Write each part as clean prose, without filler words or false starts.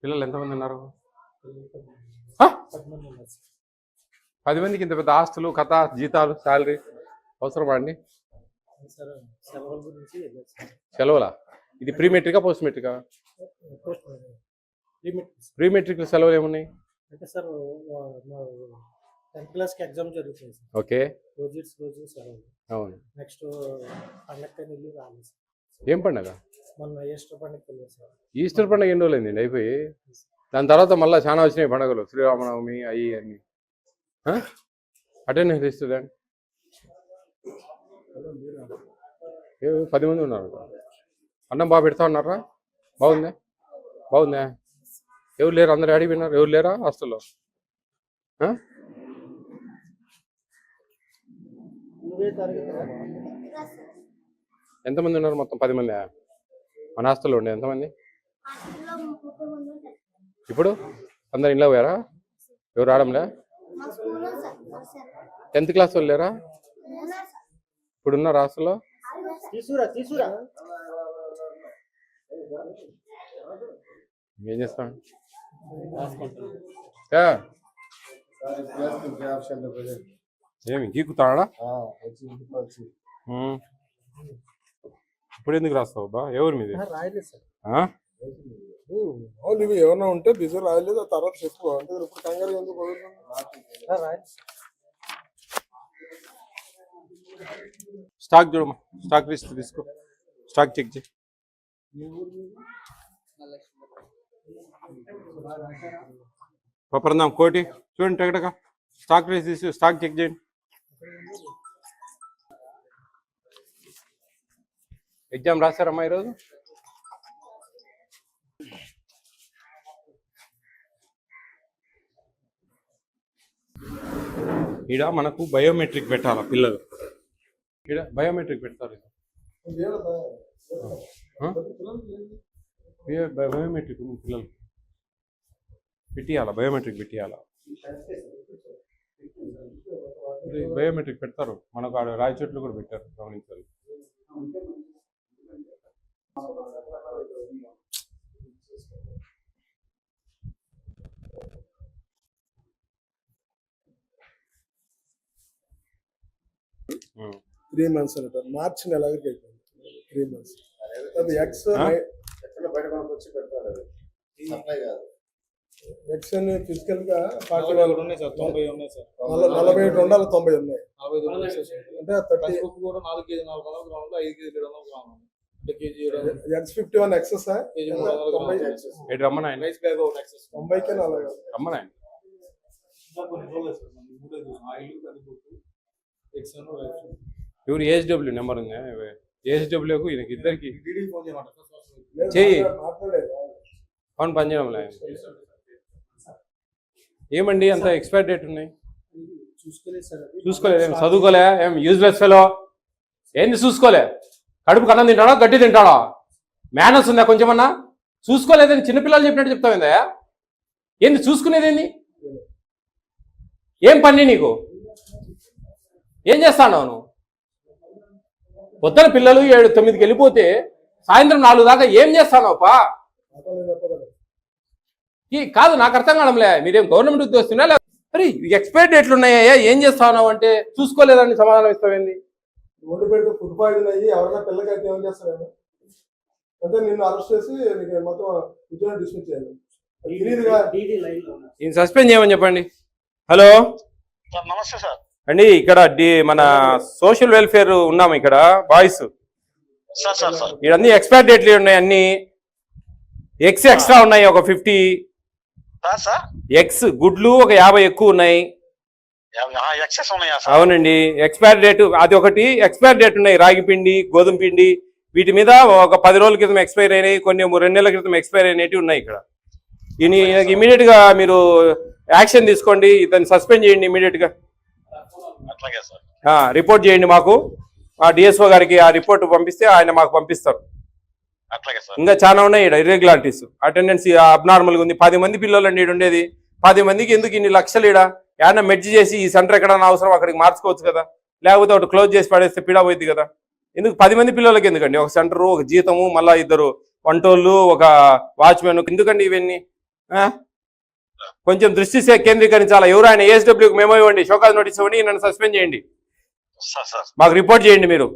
పిల్లలు ఎంతమంది ఉన్నారు? 10 మందికి ఇంత పెద్ద ఆస్తులు, కథ, జీతాలు, శాలరీ అవసరమా అండి? సెలవులా? ఇది ప్రీ మెట్రికా పోస్ట్ మెట్రికా? ప్రీ మెట్రిక్ సెలవులు ఏమున్నాయి? అంటే సార్ 10th క్లాస్కి ఎగ్జామ్ జరుగుతుంది సార్. ఓకే. రోజు సెలవులు. అవును. నెక్స్ట్ పండగకి వెళ్ళి రాలేదు సార్. ఏం పండగ? మొన్న ఈస్టర్ పండగకి వెళ్ళారు సార్. ఈస్టర్ పండుగ ఎన్ని రోజులైందండి అయిపోయి? దాని తర్వాత మళ్ళీ చాలా వచ్చినాయి పండుగలు, శ్రీరామనవమి అవి అన్ని. అటెండెన్స్ ఇస్తుందండి. 10 మంది ఉన్నారు. అన్నం బాగా పెడతా ఉన్నారా? బాగుందా? ఎవరు లేరు? అందరు అడిగి విన్నారు. ఎవరు లేరా హాస్టల్లో? ఎంతమంది ఉన్నారు మొత్తం? 10 మంది. మన హాస్టల్లో ఉండే ఎంతమంది ఇప్పుడు? అందరు ఇంట్లో పోయారా? ఎవరు రావడంలే? 10th క్లాస్ వాళ్ళు లేరా ఇప్పుడు ఉన్నారు హాస్టల్లో? ఏం చేస్తాం? ఏమి గీకుతాడా? ఇప్పుడు ఎందుకు రాస్తావు బా? ఎవరు మీది? నువ్వు ఏమన్నా ఉంటే బిజీ రాయలేదు, ఆ తర్వాత చెప్పు. అంటే ఇప్పుడు కంగారు ఎందుకు? స్టాక్ చూడమ్మా, స్టాక్ లిస్ట్ తీసుకో, స్టాక్ చెక్ చేయి. పపరందాం కోటి చూడండి, టగటక స్టాక్ లిస్ట్ తీసి స్టాక్ చెక్ చేయండి. ఎగ్జామ్ రాశారమ్మా ఈరోజు? ఈడ మనకు బయోమెట్రిక్ పెట్టాలా పిల్లలు? ఈడ బయోమెట్రిక్ పెడతారు. బయోమెట్రిక్ పిల్లలు పెట్టియాలా? బయోమెట్రిక్ పెట్టియాలా? బయోమెట్రిక్ పెడతారు మనకు. ఆడ రాయచోట్లు కూడా పెట్టారు, గమనించాలి. త్రీ మంత్స్ అంటారు. మార్చి నెలకి అయిపోయింది 3 months. అది ఎక్స్ ఎక్స్ అని ఫిజికల్ గా 40 ఉన్నాయి సార్. 90 ఉన్నాయి సార్. 47 ఉండాలి, 90 ఉన్నాయి. అంటే 30 కూడా 4 kg 400 గ్రాములు, 5 kg 200 గ్రాములు. అంటే కేజీ ఎక్స్ 51 ఎక్సెస్ కేజీ 300 గ్రాములు. రమ్మనాయన రైస్ బ్యాగ్ ఒకటి ఎక్సెస్ 90కే 40. రమ్మనాయన. ఎవరు ఏహెచ్డబ్ల్యూ నెంబర్ ఉంది? ఏహెచ్డబ్ల్యూకు ఈయనకి ఇద్దరికి చెయ్యి. అవును, పనిచేయడం లేదు. ఏమండి అంత ఎక్స్పైర్ డేట్ ఉన్నాయి? చూసుకోలేదు. ఏం చదువుకోలే? ఏం యూజ్లెస్ ఫెలో? ఏంది చూసుకోలే? కడుపు కన్నం తింటాడా, గడ్డి తింటాడా? మేనర్స్ ఉందా కొంచెమన్నా? చూసుకోలేదని చిన్నపిల్లలు చెప్పినట్టు చెప్తావు ఏందా? ఏంది చూసుకునేదేంది? ఏం పని నీకు? ఏం చేస్తాను నువ్వు? పొద్దున పిల్లలు 7-9కి వెళ్ళిపోతే సాయంత్రం 4 దాకా ఏం చేస్తానోపా? కాదు, నాకు అర్థం కావడంలే. మీరేం గవర్నమెంట్ ఉద్యోగస్తున్నా? మరి ఎక్స్పైర్ డేట్లు ఉన్నాయా? ఏం చేస్తావు అంటే చూసుకోలేదని సమాధానం ఇస్తావేంది? రోడ్డు పెడితే ఫుడ్ పాయిజన్ అయ్యి ఎవరైనా పిల్లకైతే ఏం చేస్తారేమో అంటే నిన్ను అరెస్ట్ చేసి మొత్తం ఉద్యోగం డిస్మిస్ చేయాలి. ఈయన సస్పెండ్ చేయమని చెప్పండి. హలో, నమస్తే సార్ అండి. ఇక్కడ మన సోషల్ వెల్ఫేర్ ఉన్నాము ఇక్కడ బాయ్స్. ఇవన్నీ ఎక్స్పైర్ డేట్లు ఉన్నాయి. అన్ని ఎగ్స్ ఎక్స్ట్రా ఉన్నాయి, ఒక 50 ఎగ్స్ గుడ్లు, ఒక 50 ఎక్కువ ఉన్నాయి. అవునండి, ఎక్స్పైర్ డేట్ అది ఒకటి. ఎక్స్పైర్ డేట్ ఉన్నాయి రాగి పిండి, గోధుమ పిండి, వీటి మీద ఒక 10 రోజుల క్రితం ఎక్స్పైర్ అయినాయి, కొన్ని 2 నెలల క్రితం ఎక్స్పైర్ అయినవి ఉన్నాయి ఇక్కడ. ఈయనకి ఇమీడియట్ గా మీరు యాక్షన్ తీసుకోండి, ఇతన్ని సస్పెండ్ చేయండి ఇమీడియట్ గా. రిపోర్ట్ చేయండి మాకు. ఆ డిఎస్ఓ గారికి ఆ రిపోర్ట్ పంపిస్తే ఆయన మాకు పంపిస్తారు. ఇంకా చాలా ఉన్నాయి ఇక్కడ ఇర్రెగ్యులారిటీస్. అటెండెన్స్ అబ్నార్మల్గా ఉంది. 10 మంది పిల్లలు అండి ఉండేది. 10 మందికి ఎందుకు ఇన్ని లక్షలు? ఈడ ఏమన్నా మెడ్జ్ చేసి ఈ సెంటర్ ఎక్కడన్నా అవసరం అక్కడికి మార్చుకోవచ్చు కదా, లేకపోతే ఒకటి క్లోజ్ చేసి పడేస్తే పీడా పోయింది కదా. ఎందుకు 10 మంది పిల్లలకి ఎందుకండి ఒక సెంటరు, ఒక జీతము, మళ్ళీ 2 వంటోళ్ళు, ఒక వాచ్మెన్? ఎందుకండి ఇవన్నీ? కొంచెం దృష్టి కేంద్రీకరించాలా. ఎవరు ఆయన ఏఎస్డబ్ల్యూకి మెమో ఇవ్వండి, షోకాజ్ నోటీస్ ఇవ్వండి, నన్ను సస్పెండ్ చేయండి. సార్ మాకు రిపోర్ట్ చేయండి మీరు.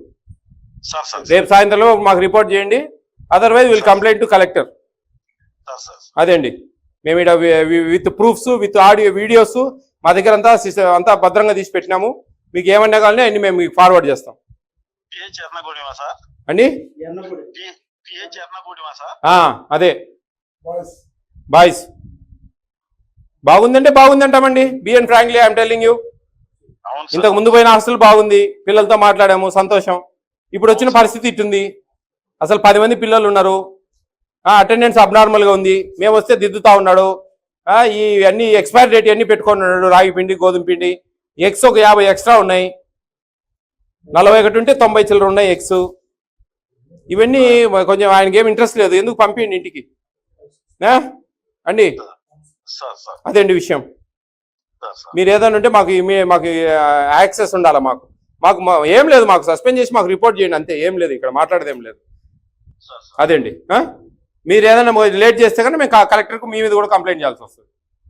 సార్ రేపు సాయంత్రంలో మాకు రిపోర్ట్ చేయండి. Otherwise will complaint to collector. అదే అండి, మేము ఇక్కడ with proofs, with audio, videos మా దగ్గర అంతా భద్రంగా తీసి పెట్టినాము. మీకు ఏమన్నా కావాలని అన్ని మేము మీకు ఫార్వర్డ్ చేస్తాం అండి. అదే బాయ్స్ బాగుందంటే బాగుందంటామండి. బిఎన్ ఫ్రాంక్లీ ఐఎమ్ టెల్లింగ్ యూ. ఇంతకు ముందు పోయిన హాస్టల్ బాగుంది, పిల్లలతో మాట్లాడాము, సంతోషం. ఇప్పుడు వచ్చిన పరిస్థితి ఇట్టుంది. అసలు 10 మంది పిల్లలు ఉన్నారు. అటెండెన్స్ అబ్నార్మల్గా ఉంది. మేము వస్తే దిద్దుతా ఉన్నాడు. ఈ అన్ని ఎక్స్పైరీ డేట్ అన్ని పెట్టుకొని ఉన్నాడు. రాగి పిండి, గోధుమ పిండి, ఎగ్స్ ఒక 50 ఎక్స్ట్రా ఉన్నాయి. 41 ఉంటే 90 చిల్లర ఉన్నాయి ఎగ్స్. ఇవన్నీ కొంచెం ఆయనకి ఏమి ఇంట్రెస్ట్ లేదు. ఎందుకు పంపించండి ఇంటికి అండి. అదే అండి విషయం. మీరు ఏదైనా ఉంటే మాకు యాక్సెస్ ఉండాలి. మాకు ఏం లేదు, మాకు సస్పెండ్ చేసి మాకు రిపోర్ట్ చేయండి అంతే. ఏం లేదు, ఇక్కడ మాట్లాడేది ఏం లేదు. అదే అండి. మీరు ఏదైనా లేట్ చేస్తే కానీ మేము కలెక్టర్కు మీ మీద కూడా కంప్లైంట్ చేయాల్సి వస్తుంది.